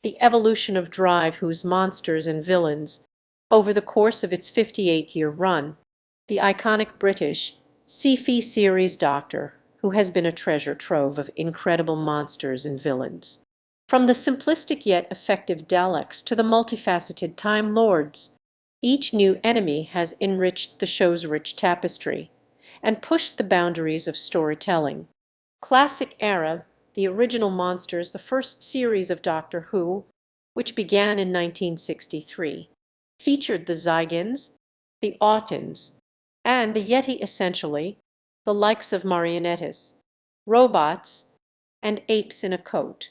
the evolution of Drive, whose monsters and villains, over the course of its 58-year run, the iconic British sci-fi series Doctor, who has been a treasure trove of incredible monsters and villains. From the simplistic yet effective Daleks to the multifaceted Time Lords, each new enemy has enriched the show's rich tapestry and pushed the boundaries of storytelling. Classic Era, the original monsters, the first series of Doctor Who, which began in 1963, featured the Zygons, the Autons, and the Yeti, essentially the likes of marionettes, robots, and apes in a coat.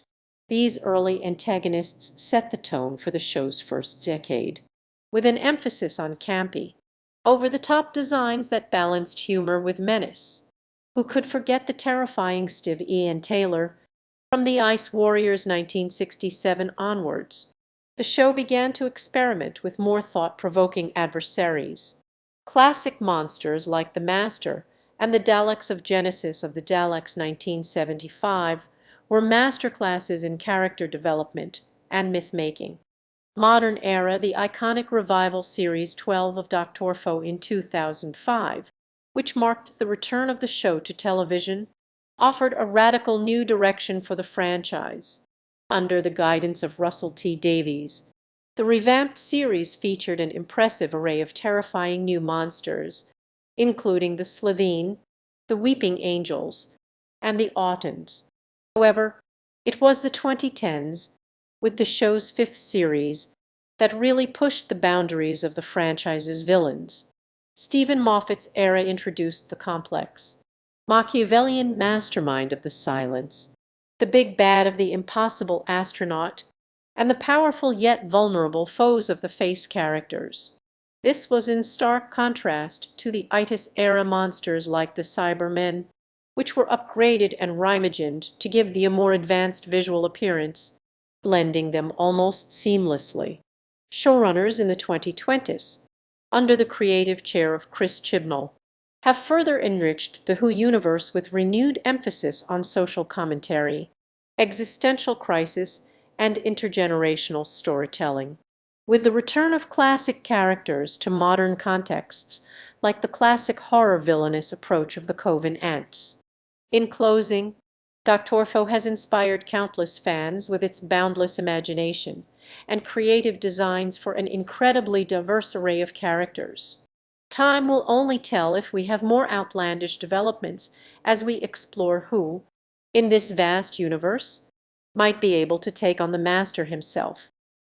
These early antagonists set the tone for the show's first decade, with an emphasis on campy, over-the-top designs that balanced humor with menace. Who could forget the terrifying Steve Ian Taylor from the Ice Warriors 1967 onwards? The show began to experiment with more thought-provoking adversaries. Classic monsters like the Master and the Daleks of Genesis of the Daleks 1975 were masterclasses in character development and myth-making. Modern Era, the iconic revival series 12 of Doctorfo in 2005, which marked the return of the show to television, offered a radical new direction for the franchise. Under the guidance of Russell T Davies, the revamped series featured an impressive array of terrifying new monsters, including the Slitheen, the Weeping Angels, and the Autons. However, it was the 2010s, with the show's fifth series, that really pushed the boundaries of the franchise's villains. Stephen Moffat's era introduced the complex, Machiavellian mastermind of the Silence, the big bad of the Impossible Astronaut, and the powerful yet vulnerable foes of the Face characters. This was in stark contrast to the Itis-era monsters like the Cybermen, which were upgraded and reimagined to give the a more advanced visual appearance, blending them almost seamlessly. Showrunners in the 2020s, under the creative chair of Chris Chibnall, have further enriched the Who universe with renewed emphasis on social commentary, existential crisis, and intergenerational storytelling. With the return of classic characters to modern contexts, like the classic horror villainous approach of the Coven Ants. In closing, Doctorfo has inspired countless fans with its boundless imagination and creative designs for an incredibly diverse array of characters. Time will only tell if we have more outlandish developments as we explore who, in this vast universe, might be able to take on the Master himself.